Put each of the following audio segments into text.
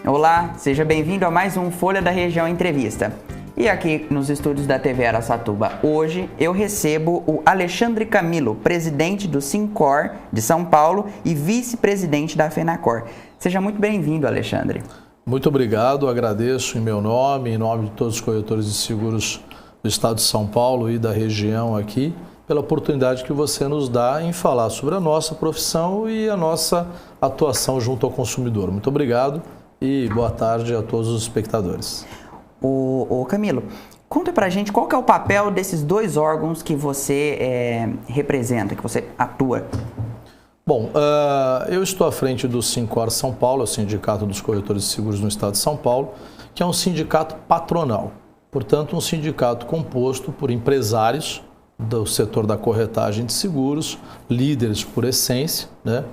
Olá, seja bem-vindo a mais um Folha da Região Entrevista. E aqui nos estúdios da TV Araçatuba, hoje eu recebo o Alexandre Camilo, presidente do Sincor de São Paulo e vice-presidente da FENACOR. Seja muito bem-vindo, Alexandre. Muito obrigado, agradeço em meu nome, em nome de todos os corretores de seguros do estado de São Paulo e da região aqui, pela oportunidade que você nos dá em falar sobre a nossa profissão e a nossa atuação junto ao consumidor. Muito obrigado e boa tarde a todos os espectadores. Ô Camilo, conta pra gente qual que é o papel desses dois órgãos que você representa, que você atua. Bom, eu estou à frente do Sincor São Paulo, o Sindicato dos Corretores de Seguros no estado de São Paulo, que é um sindicato patronal, portanto um sindicato composto por empresários do setor da corretagem de seguros, líderes por essência, né?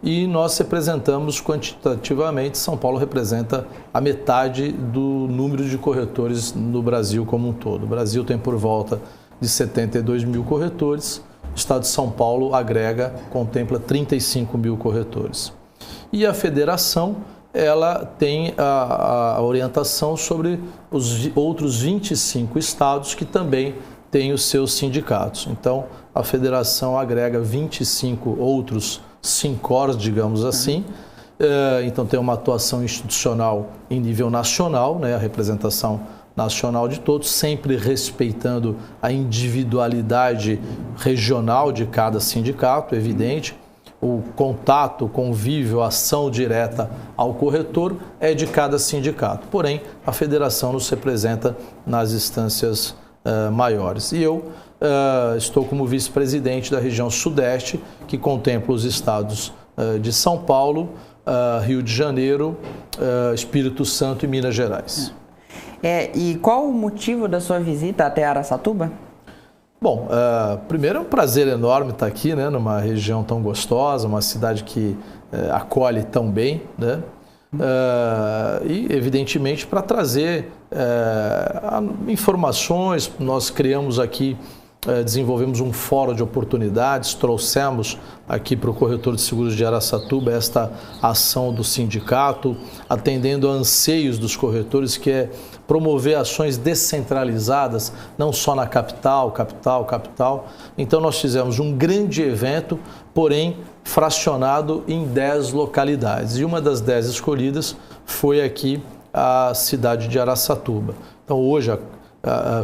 E nós representamos quantitativamente, São Paulo representa a metade do número de corretores no Brasil como um todo. O Brasil tem por volta de 72 mil corretores, o estado de São Paulo contempla 35 mil corretores. E a federação, ela tem a orientação sobre os outros 25 estados que também têm os seus sindicatos. Então, a federação agrega 25 outros Sincors, digamos assim. Então tem uma atuação institucional em nível nacional, né, a representação nacional de todos, sempre respeitando a individualidade regional de cada sindicato, evidente. O contato, convívio, ação direta ao corretor é de cada sindicato. Porém, a federação nos representa nas instâncias maiores. E eu estou como vice-presidente da região Sudeste, que contempla os estados de São Paulo, Rio de Janeiro, Espírito Santo e Minas Gerais. E qual o motivo da sua visita até Araçatuba? Bom, primeiro é um prazer enorme estar aqui, né, numa região tão gostosa, uma cidade que acolhe tão bem, né? E, evidentemente, para trazer informações, nós criamos aqui, desenvolvemos um fórum de oportunidades, trouxemos aqui para o corretor de seguros de Araçatuba esta ação do sindicato, atendendo a anseios dos corretores, que é promover ações descentralizadas, não só na capital. Então nós fizemos um grande evento, porém fracionado em 10 localidades. E uma das 10 escolhidas foi aqui a cidade de Araçatuba. Então hoje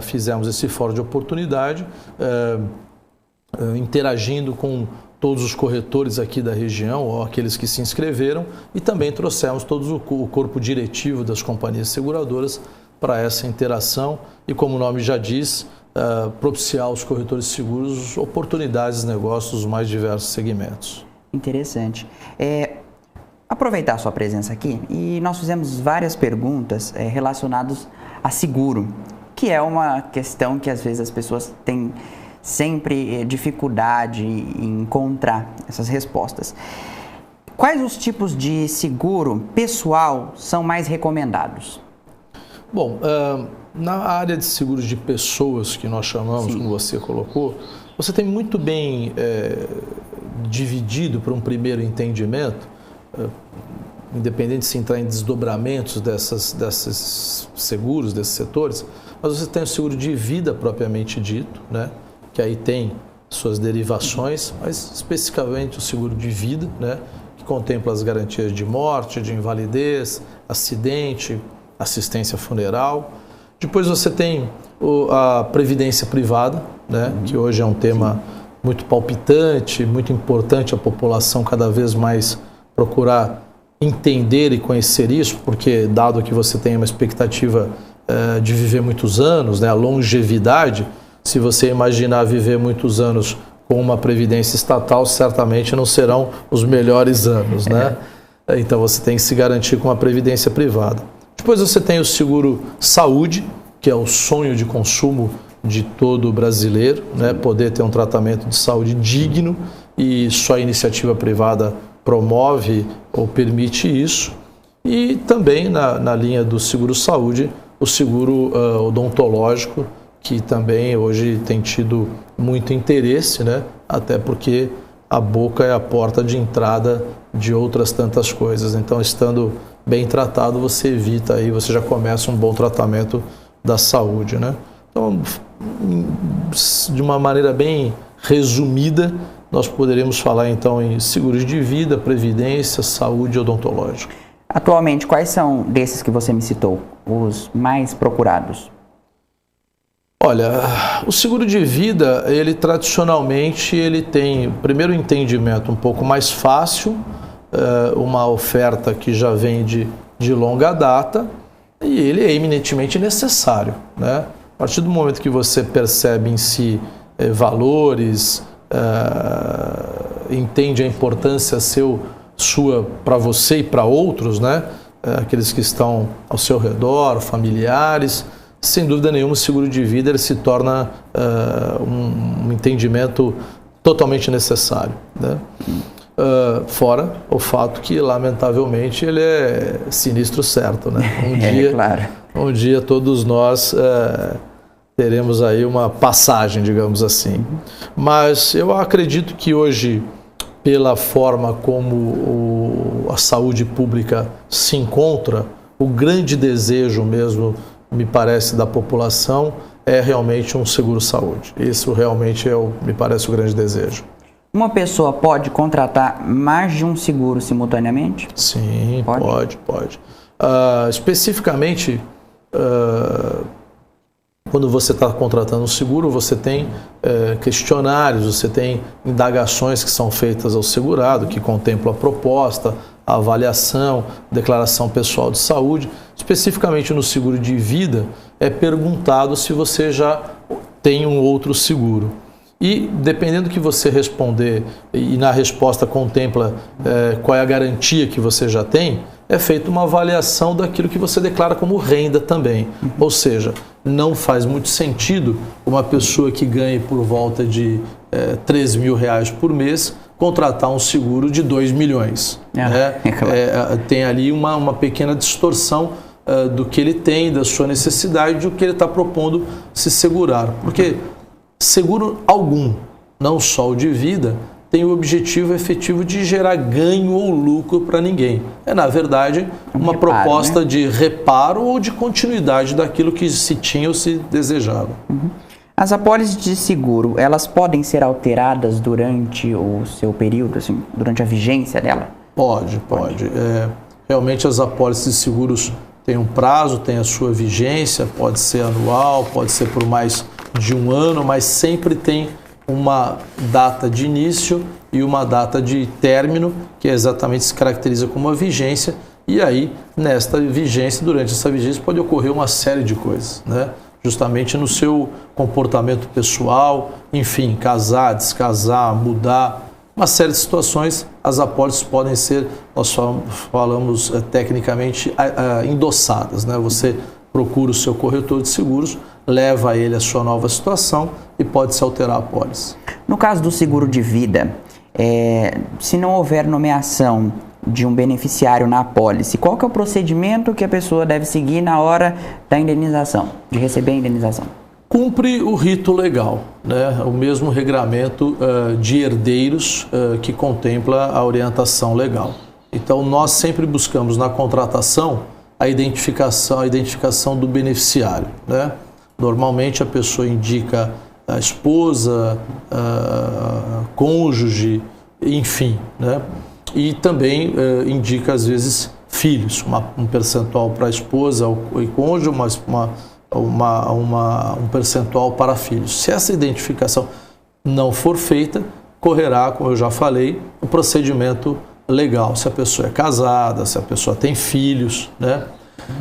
fizemos esse fórum de oportunidade, interagindo com todos os corretores aqui da região, ou aqueles que se inscreveram, e também trouxemos todo o corpo diretivo das companhias seguradoras para essa interação e, como o nome já diz, propiciar aos corretores de seguros oportunidades de negócios dos mais diversos segmentos. Interessante. Aproveitar a sua presença aqui, e nós fizemos várias perguntas relacionadas a seguro, que é uma questão que às vezes as pessoas têm sempre dificuldade em encontrar essas respostas. Quais os tipos de seguro pessoal são mais recomendados? Bom, na área de seguros de pessoas, que nós chamamos, como você colocou, você tem muito bem dividido para um primeiro entendimento, independente de se entrar em desdobramentos desses seguros, desses setores, mas você tem o seguro de vida propriamente dito, né, que aí tem suas derivações, mas especificamente o seguro de vida, né, que contempla as garantias de morte, de invalidez, acidente, assistência funeral. Depois você tem a previdência privada, né, que hoje é um tema muito palpitante, muito importante a população cada vez mais procurar entender e conhecer isso, porque dado que você tem uma expectativa de viver muitos anos, né, a longevidade, se você imaginar viver muitos anos com uma previdência estatal, certamente não serão os melhores anos, né? Então você tem que se garantir com uma previdência privada. Depois você tem o seguro saúde, que é o sonho de consumo de todo brasileiro, né? Poder ter um tratamento de saúde digno, e só a iniciativa privada promove ou permite isso. E também na linha do seguro saúde, o seguro odontológico, que também hoje tem tido muito interesse, né? Até porque a boca é a porta de entrada de outras tantas coisas. Então, estando bem tratado, você evita aí, você já começa um bom tratamento da saúde, né? Então, de uma maneira bem resumida, nós poderíamos falar então em seguros de vida, previdência, saúde odontológica. Atualmente, quais são desses que você me citou os mais procurados? Olha, o seguro de vida, ele tradicionalmente ele tem, primeiro, entendimento um pouco mais fácil, uma oferta que já vem de longa data, e ele é eminentemente necessário, né? A partir do momento que você percebe em si valores, entende a importância sua para você e para outros, né? Aqueles que estão ao seu redor, familiares, sem dúvida nenhuma o seguro de vida ele se torna um entendimento totalmente necessário, né? Fora o fato que, lamentavelmente, ele é sinistro certo, né? Claro. Um dia todos nós teremos aí uma passagem, digamos assim. Mas eu acredito que hoje, pela forma como a saúde pública se encontra, o grande desejo mesmo, me parece, da população é realmente um seguro-saúde. Isso realmente me parece o grande desejo. Uma pessoa pode contratar mais de um seguro simultaneamente? Sim, pode. Especificamente, quando você está contratando um seguro, você tem questionários, você tem indagações que são feitas ao segurado, que contemplam a proposta, a avaliação, declaração pessoal de saúde. Especificamente no seguro de vida, é perguntado se você já tem um outro seguro. E, dependendo do que você responder, e na resposta contempla qual é a garantia que você já tem, é feita uma avaliação daquilo que você declara como renda também. Ou seja, não faz muito sentido uma pessoa que ganhe por volta de R$3.000 por mês contratar um seguro de 2 milhões. Tem ali uma pequena distorção do que ele tem, da sua necessidade, do que ele está propondo se segurar. Porque seguro algum, não só o de vida, tem o objetivo efetivo de gerar ganho ou lucro para ninguém. É, na verdade, uma proposta, né, de reparo ou de continuidade daquilo que se tinha ou se desejava. As apólices de seguro, elas podem ser alteradas durante o seu período, assim, durante a vigência dela? Pode. Realmente as apólices de seguros têm um prazo, têm a sua vigência, pode ser anual, pode ser por mais de um ano, mas sempre tem uma data de início e uma data de término, que exatamente se caracteriza como a vigência, e aí, durante essa vigência, pode ocorrer uma série de coisas, né? Justamente no seu comportamento pessoal, enfim, casar, descasar, mudar, uma série de situações, as apólices podem ser, nós falamos tecnicamente, endossadas, né? Você procura o seu corretor de seguros, leva a ele a sua nova situação e pode-se alterar a apólice. No caso do seguro de vida, se não houver nomeação de um beneficiário na apólice, qual que é o procedimento que a pessoa deve seguir na hora da indenização, de receber a indenização? Cumpre o rito legal, né? O mesmo regramento de herdeiros que contempla a orientação legal. Então, nós sempre buscamos na contratação a identificação do beneficiário, né? Normalmente a pessoa indica a esposa, cônjuge, enfim, né? E também indica às vezes filhos, um percentual para a esposa e cônjuge, um percentual para filhos. Se essa identificação não for feita, correrá, como eu já falei, o procedimento legal, se a pessoa é casada, se a pessoa tem filhos, né?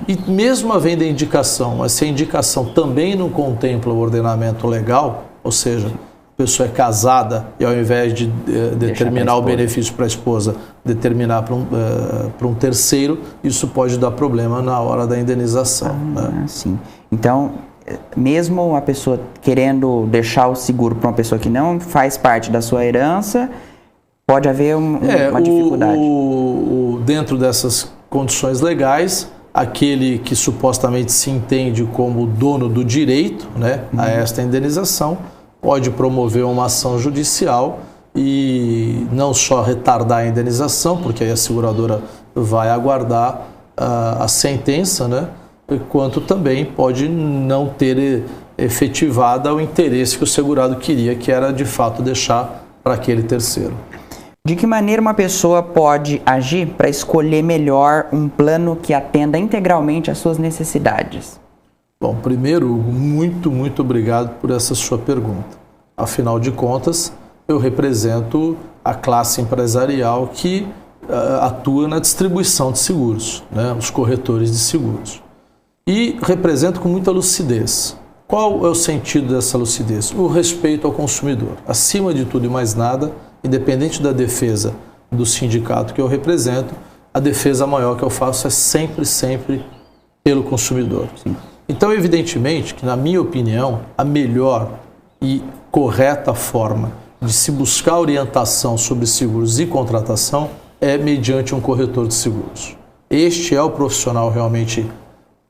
E mesmo havendo a indicação, mas se a indicação também não contempla o ordenamento legal, ou seja, a pessoa é casada e ao invés de determinar o benefício para a esposa, determinar para um terceiro, isso pode dar problema na hora da indenização. Né? Sim. Então, mesmo a pessoa querendo deixar o seguro para uma pessoa que não faz parte da sua herança, pode haver uma dificuldade. Dentro dessas condições legais, aquele que supostamente se entende como dono do direito, né, a esta indenização, pode promover uma ação judicial e não só retardar a indenização, porque aí a seguradora vai aguardar a sentença, né? Quanto também pode não ter efetivado o interesse que o segurado queria, que era de fato deixar para aquele terceiro. De que maneira uma pessoa pode agir para escolher melhor um plano que atenda integralmente às suas necessidades? Bom, primeiro, muito obrigado por essa sua pergunta. Afinal de contas, eu represento a classe empresarial que atua na distribuição de seguros, né? Os corretores de seguros. E represento com muita lucidez. Qual é o sentido dessa lucidez? O respeito ao consumidor. Acima de tudo e mais nada, independente da defesa do sindicato que eu represento, a defesa maior que eu faço é sempre pelo consumidor. Sim. Então, evidentemente, que na minha opinião, a melhor e correta forma de se buscar orientação sobre seguros e contratação é mediante um corretor de seguros. Este é o profissional realmente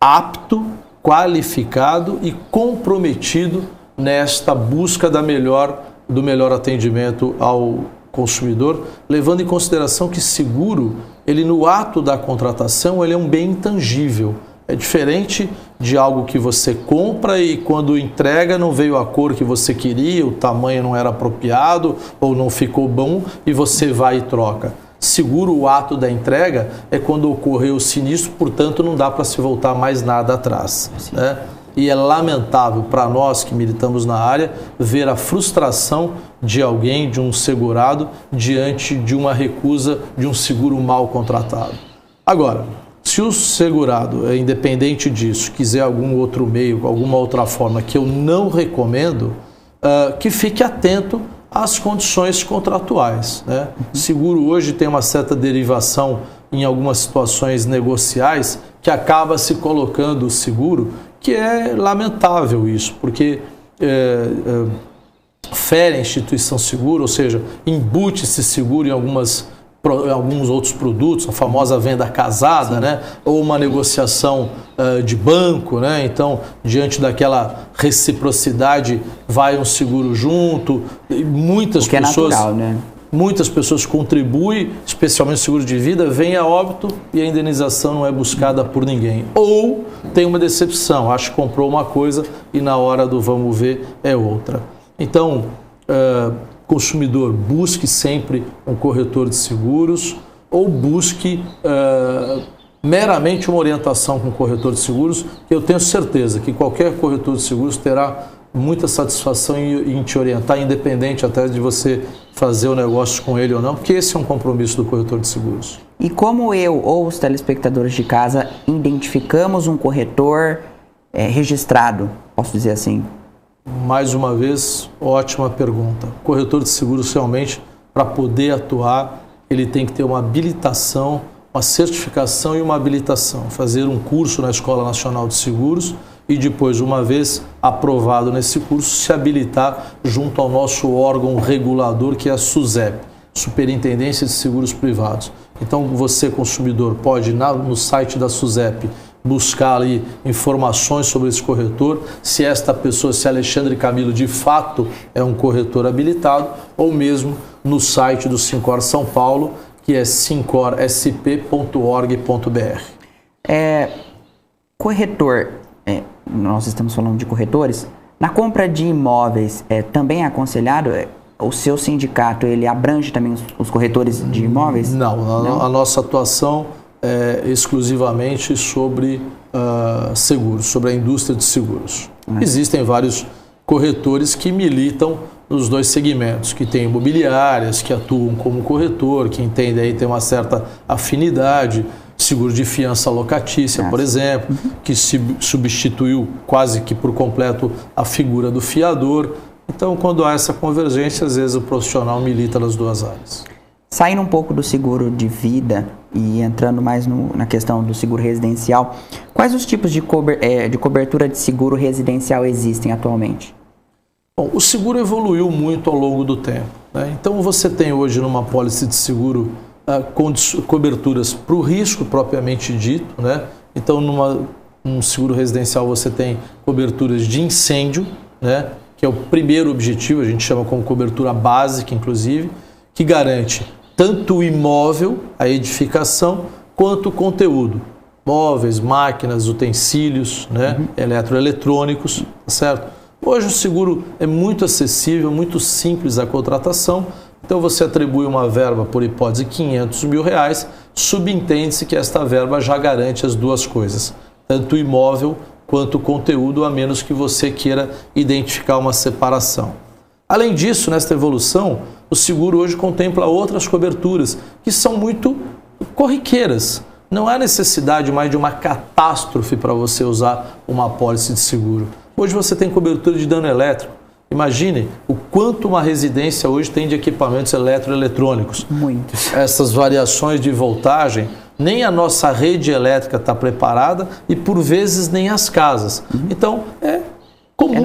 apto, qualificado e comprometido nesta busca do melhor atendimento ao consumidor, levando em consideração que seguro, ele no ato da contratação, ele é um bem intangível. É diferente de algo que você compra e quando entrega não veio a cor que você queria, o tamanho não era apropriado ou não ficou bom e você vai e troca. Seguro, o ato da entrega é quando ocorreu o sinistro, portanto não dá para se voltar mais nada atrás, né? E é lamentável para nós que militamos na área ver a frustração de alguém, de um segurado, diante de uma recusa de um seguro mal contratado. Agora, se o segurado, independente disso, quiser algum outro meio, alguma outra forma que eu não recomendo, que fique atento às condições contratuais, né? Seguro hoje tem uma certa derivação em algumas situações negociais que acaba se colocando o seguro, que é lamentável isso, porque fere a instituição segura, ou seja, embute-se seguro em alguns outros produtos, a famosa venda casada, né? Ou uma negociação de banco, né? Então, diante daquela reciprocidade, vai um seguro junto. E muitas pessoas, natural, né? Muitas pessoas contribuem, especialmente o seguro de vida, vem a óbito e a indenização não é buscada por ninguém. Ou tem uma decepção, acho que comprou uma coisa e na hora do vamos ver é outra. Então, consumidor, busque sempre um corretor de seguros ou busque meramente uma orientação com o corretor de seguros, que eu tenho certeza que qualquer corretor de seguros terá muita satisfação em te orientar, independente até de você fazer o negócio com ele ou não, porque esse é um compromisso do corretor de seguros. E como eu ou os telespectadores de casa identificamos um corretor registrado, posso dizer assim? Mais uma vez, ótima pergunta. O corretor de seguros realmente, para poder atuar, ele tem que ter uma habilitação, uma certificação e uma habilitação. Fazer um curso na Escola Nacional de Seguros e depois, uma vez aprovado nesse curso, se habilitar junto ao nosso órgão regulador, que é a SUSEP, Superintendência de Seguros Privados. Então, você, consumidor, pode ir no site da SUSEP buscar ali informações sobre esse corretor, se esta pessoa, se Alexandre Camilo de fato é um corretor habilitado, ou mesmo no site do Sincor São Paulo, que é sincorsp.org.br. Corretor, nós estamos falando de corretores, na compra de imóveis também é aconselhado, o seu sindicato, ele abrange também os corretores de imóveis? Não, a nossa atuação é exclusivamente sobre seguros, sobre a indústria de seguros. Existem vários corretores que militam nos dois segmentos, que tem imobiliárias, que atuam como corretor, que entendem aí, tem uma certa afinidade, seguro de fiança locatícia, por exemplo, que substituiu quase que por completo a figura do fiador. Então, quando há essa convergência, às vezes o profissional milita nas duas áreas. Saindo um pouco do seguro de vida e entrando mais na questão do seguro residencial, quais os tipos de cobertura de seguro residencial existem atualmente? Bom, o seguro evoluiu muito ao longo do tempo, né? Então você tem hoje numa pólice de seguro coberturas para o risco propriamente dito, né? Então num seguro residencial você tem coberturas de incêndio, né? Que é o primeiro objetivo, a gente chama como cobertura básica, inclusive, que garante tanto o imóvel, a edificação, quanto o conteúdo. móveis, máquinas, utensílios, né? Eletroeletrônicos, certo? Hoje o seguro é muito acessível, muito simples a contratação. Então você atribui uma verba, por hipótese, R$500 mil, subentende-se que esta verba já garante as duas coisas, tanto o imóvel quanto o conteúdo, a menos que você queira identificar uma separação. Além disso, nesta evolução, o seguro hoje contempla outras coberturas que são muito corriqueiras. Não há necessidade mais de uma catástrofe para você usar uma apólice de seguro. Hoje você tem cobertura de dano elétrico. Imagine o quanto uma residência hoje tem de equipamentos eletroeletrônicos. Muitos. Essas variações de voltagem, nem a nossa rede elétrica está preparada e por vezes nem as casas. Então é comum, é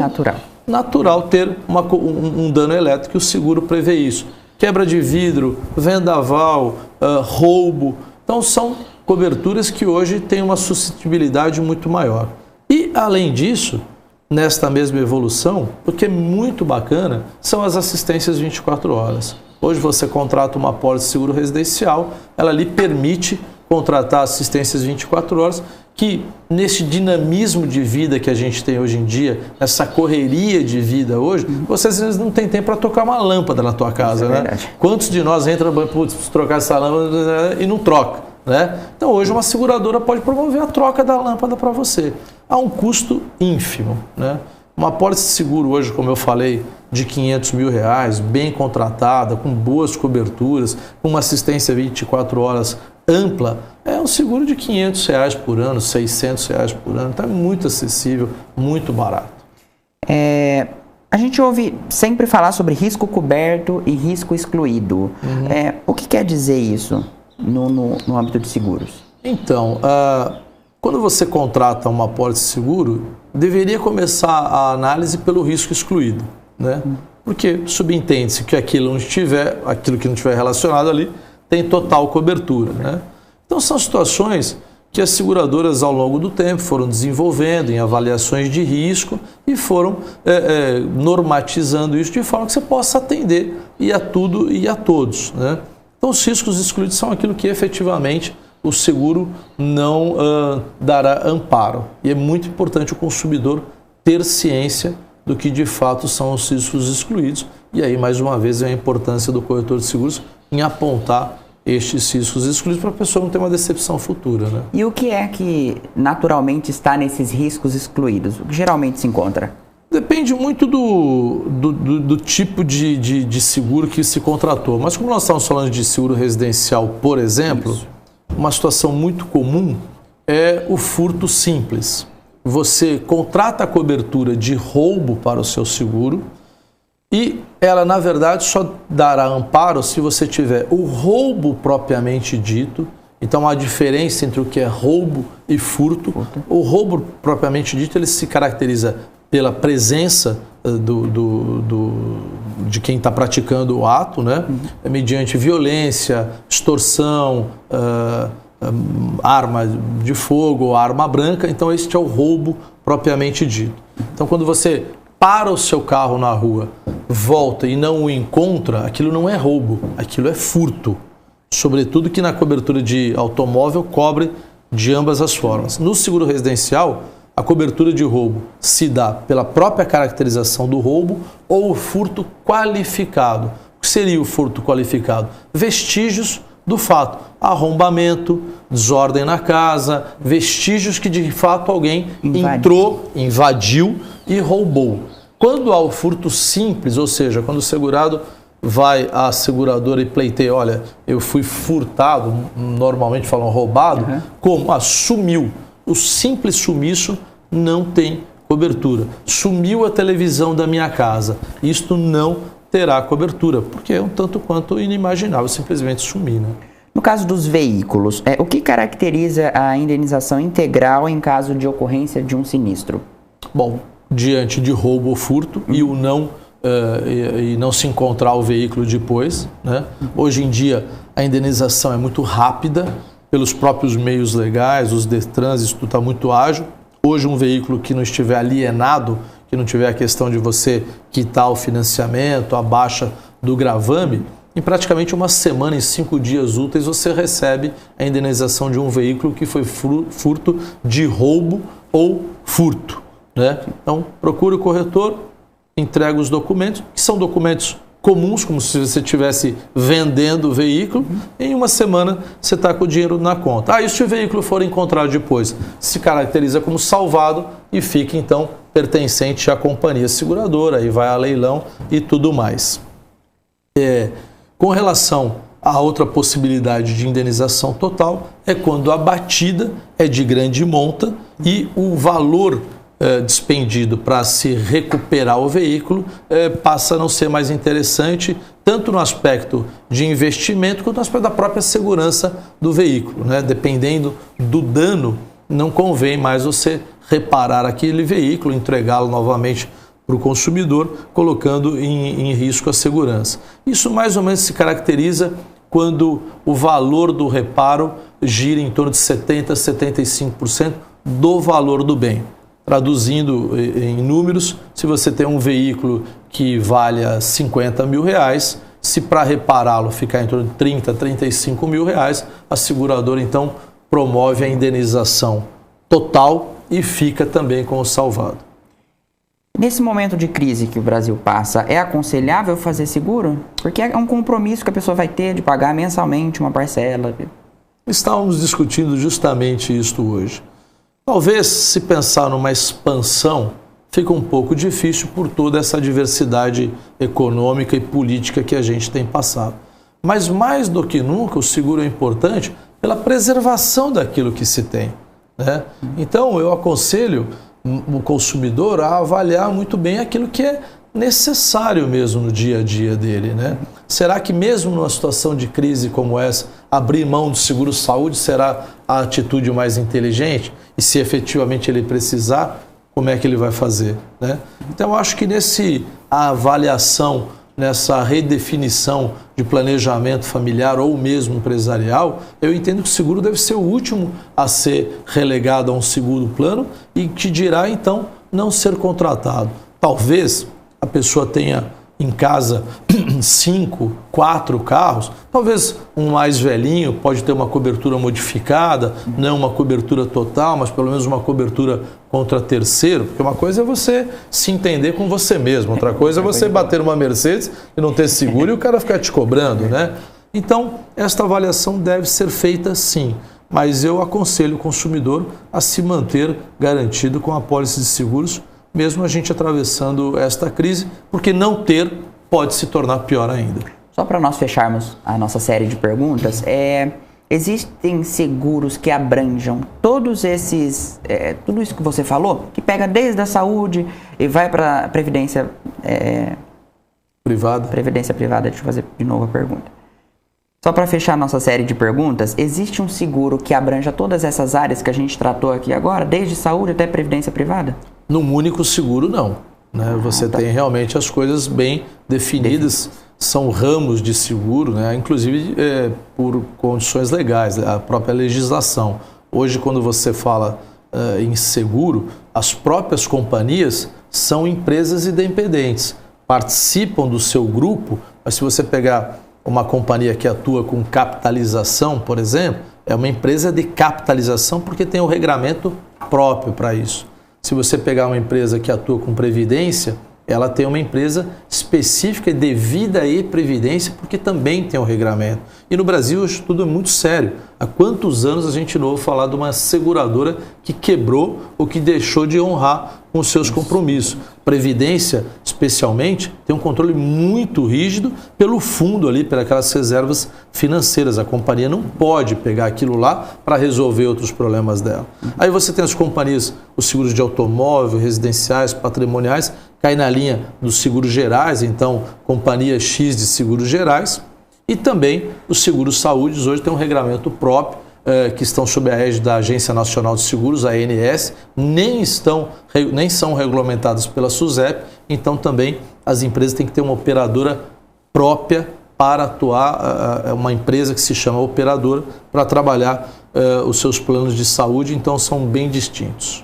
natural ter um dano elétrico e o seguro prevê isso. Quebra de vidro, vendaval, roubo. Então são coberturas que hoje têm uma suscetibilidade muito maior. E além disso, nesta mesma evolução, o que é muito bacana são as assistências 24 horas. Hoje você contrata uma apólice de seguro residencial, ela lhe permite contratar assistências 24 horas, que nesse dinamismo de vida que a gente tem hoje em dia, essa correria de vida hoje, você às vezes não tem tempo para tocar uma lâmpada na tua casa, né? Quantos de nós entram no banco, putz, trocar essa lâmpada e não troca, né? Então hoje uma seguradora pode promover a troca da lâmpada para você, a um custo ínfimo, né? Uma apólice de seguro hoje, como eu falei, de R$500 mil, bem contratada, com boas coberturas, com uma assistência 24 horas ampla, é um seguro de R$500 por ano, R$600 por ano, está muito acessível, muito barato. A gente ouve sempre falar sobre risco coberto e risco excluído. O que quer dizer isso no âmbito de seguros? Então, quando você contrata uma apólice de seguro, deveria começar a análise pelo risco excluído, né? Porque subentende-se que aquilo que não estiver relacionado ali tem total cobertura, né? Então são situações que as seguradoras ao longo do tempo foram desenvolvendo em avaliações de risco e foram normatizando isso de forma que você possa atender e a tudo e a todos, né? Então os riscos excluídos são aquilo que efetivamente o seguro não dará amparo. E é muito importante o consumidor ter ciência do que de fato são os riscos excluídos. E aí, mais uma vez, é a importância do corretor de seguros em apontar estes riscos excluídos para a pessoa não ter uma decepção futura, né? E o que é que naturalmente está nesses riscos excluídos? O que geralmente se encontra? Depende muito do tipo de seguro que se contratou. Mas como nós estamos falando de seguro residencial, por exemplo, uma situação muito comum é o furto simples. Você contrata a cobertura de roubo para o seu seguro e ela, na verdade, só dará amparo se você tiver o roubo propriamente dito. Então, a diferença entre o que é roubo e furto. O roubo propriamente dito, ele se caracteriza pela presença de quem está praticando o ato, né? Mediante violência, extorsão, arma de fogo ou arma branca. Então este é o roubo propriamente dito. Então quando você para o seu carro na rua, volta e não o encontra, aquilo não é roubo, aquilo é furto. Sobretudo que na cobertura de automóvel cobre de ambas as formas. No seguro residencial, a cobertura de roubo se dá pela própria caracterização do roubo ou o furto qualificado. O que seria o furto qualificado? Vestígios do fato, arrombamento, desordem na casa, vestígios que de fato alguém entrou, invadiu e roubou. Quando há o furto simples, ou seja, quando o segurado vai à seguradora e pleiteia, olha, eu fui furtado, normalmente falam roubado, como? Sumiu. O simples sumiço não tem cobertura. Sumiu a televisão da minha casa. Isto não terá cobertura, porque é um tanto quanto inimaginável simplesmente sumir, né? No caso dos veículos, o que caracteriza a indenização integral em caso de ocorrência de um sinistro? Bom, diante de roubo ou furto e não se encontrar o veículo depois, né? Hoje em dia a indenização é muito rápida pelos próprios meios legais, os DETRANs, isso está muito ágil. Hoje um veículo que não estiver alienado, que não tiver a questão de você quitar o financiamento, a baixa do gravame, em praticamente uma semana, em 5 dias úteis, você recebe a indenização de um veículo que foi furto de roubo ou furto, né? Então, procure o corretor, entrega os documentos, que são documentos comuns, como se você estivesse vendendo o veículo, e em uma semana você está com o dinheiro na conta. E se o veículo for encontrado depois, se caracteriza como salvado e fica, então, pertencente à companhia seguradora, aí vai a leilão e tudo mais. Com relação a outra possibilidade de indenização total, é quando a batida é de grande monta e o valor despendido para se recuperar o veículo passa a não ser mais interessante, tanto no aspecto de investimento quanto no aspecto da própria segurança do veículo, né? Dependendo do dano, não convém mais você reparar aquele veículo, entregá-lo novamente para o consumidor, colocando em risco a segurança. Isso mais ou menos se caracteriza quando o valor do reparo gira em torno de 70% a 75% do valor do bem. Traduzindo em números, se você tem um veículo que valha 50 mil reais, se para repará-lo ficar em torno de 30 a 35 mil reais, a seguradora então promove a indenização total e fica também com o salvado. Nesse momento de crise que o Brasil passa, é aconselhável fazer seguro? Porque é um compromisso que a pessoa vai ter de pagar mensalmente uma parcela. Estávamos discutindo justamente isto hoje. Talvez, se pensar numa expansão, fica um pouco difícil por toda essa diversidade econômica e política que a gente tem passado. Mas mais do que nunca, o seguro é importante pela preservação daquilo que se tem, né? Então, eu aconselho o consumidor a avaliar muito bem aquilo que é necessário mesmo no dia a dia dele, né? Será que mesmo numa situação de crise como essa, abrir mão do seguro-saúde será a atitude mais inteligente? E se efetivamente ele precisar, como é que ele vai fazer, né? Então, eu acho que a avaliação, nessa redefinição de planejamento familiar ou mesmo empresarial, eu entendo que o seguro deve ser o último a ser relegado a um segundo plano e que dirá, então, não ser contratado. Talvez a pessoa tenha em casa 5, 4 carros, talvez um mais velhinho pode ter uma cobertura modificada, não uma cobertura total, mas pelo menos uma cobertura contra terceiro, porque uma coisa é você se entender com você mesmo, outra coisa é você bater uma Mercedes e não ter seguro e o cara ficar te cobrando, né? Então, esta avaliação deve ser feita sim, mas eu aconselho o consumidor a se manter garantido com a apólice de seguros, mesmo a gente atravessando esta crise, porque não ter pode se tornar pior ainda. Só para nós fecharmos a nossa série de perguntas, existem seguros que abranjam todos esses, tudo isso que você falou, que pega desde a saúde e vai para a previdência privada? Previdência privada, deixa eu fazer de novo a pergunta. Só para fechar a nossa série de perguntas, existe um seguro que abranja todas essas áreas que a gente tratou aqui agora, desde saúde até previdência privada? Num único seguro, não, né? Você tem realmente as coisas bem definidas, são ramos de seguro, né? Inclusive por condições legais, a própria legislação. Hoje, quando você fala em seguro, as próprias companhias são empresas independentes, participam do seu grupo, mas se você pegar uma companhia que atua com capitalização, por exemplo, é uma empresa de capitalização porque tem um regramento próprio para isso. Se você pegar uma empresa que atua com previdência, ela tem uma empresa específica de vida e previdência, porque também tem um regramento. E no Brasil, hoje, tudo é muito sério. Há quantos anos a gente não ouve falar de uma seguradora que quebrou ou que deixou de honrar com os seus compromissos? Previdência, especialmente, tem um controle muito rígido pelo fundo ali, pelas reservas financeiras. A companhia não pode pegar aquilo lá para resolver outros problemas dela. Aí você tem as companhias, os seguros de automóvel, residenciais, patrimoniais, cai na linha dos seguros gerais, então companhia X de seguros gerais, e também os seguros saúde, hoje tem um regramento próprio, que estão sob a égide da Agência Nacional de Seguros, a ANS, nem são regulamentados pela SUSEP, então também as empresas têm que ter uma operadora própria para atuar, uma empresa que se chama operadora, para trabalhar os seus planos de saúde, então são bem distintos.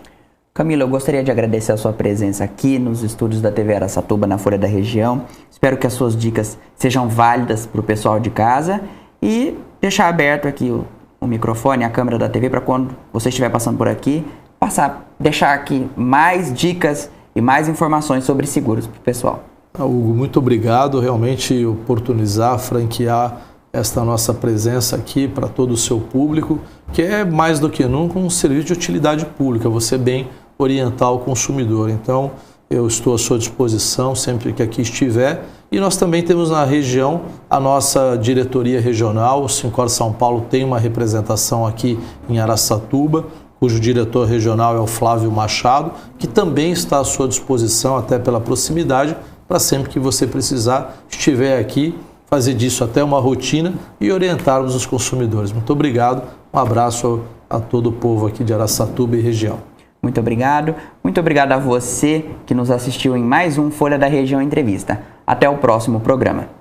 Camila, eu gostaria de agradecer a sua presença aqui nos estúdios da TV Araçatuba, na Folha da Região. Espero que as suas dicas sejam válidas para o pessoal de casa e deixar aberto aqui o microfone, a câmera da TV, para quando você estiver passando por aqui, deixar aqui mais dicas e mais informações sobre seguros para o pessoal. Hugo, muito obrigado. Realmente oportunizar, franquear esta nossa presença aqui para todo o seu público, que é mais do que nunca um serviço de utilidade pública, você bem orientar o consumidor. Então, eu estou à sua disposição sempre que aqui estiver. E nós também temos na região a nossa diretoria regional, o Sincor São Paulo tem uma representação aqui em Araçatuba, cujo diretor regional é o Flávio Machado, que também está à sua disposição, até pela proximidade, para sempre que você precisar, estiver aqui, fazer disso até uma rotina e orientarmos os consumidores. Muito obrigado, um abraço a todo o povo aqui de Araçatuba e região. Muito obrigado a você que nos assistiu em mais um Folha da Região Entrevista. Até o próximo programa.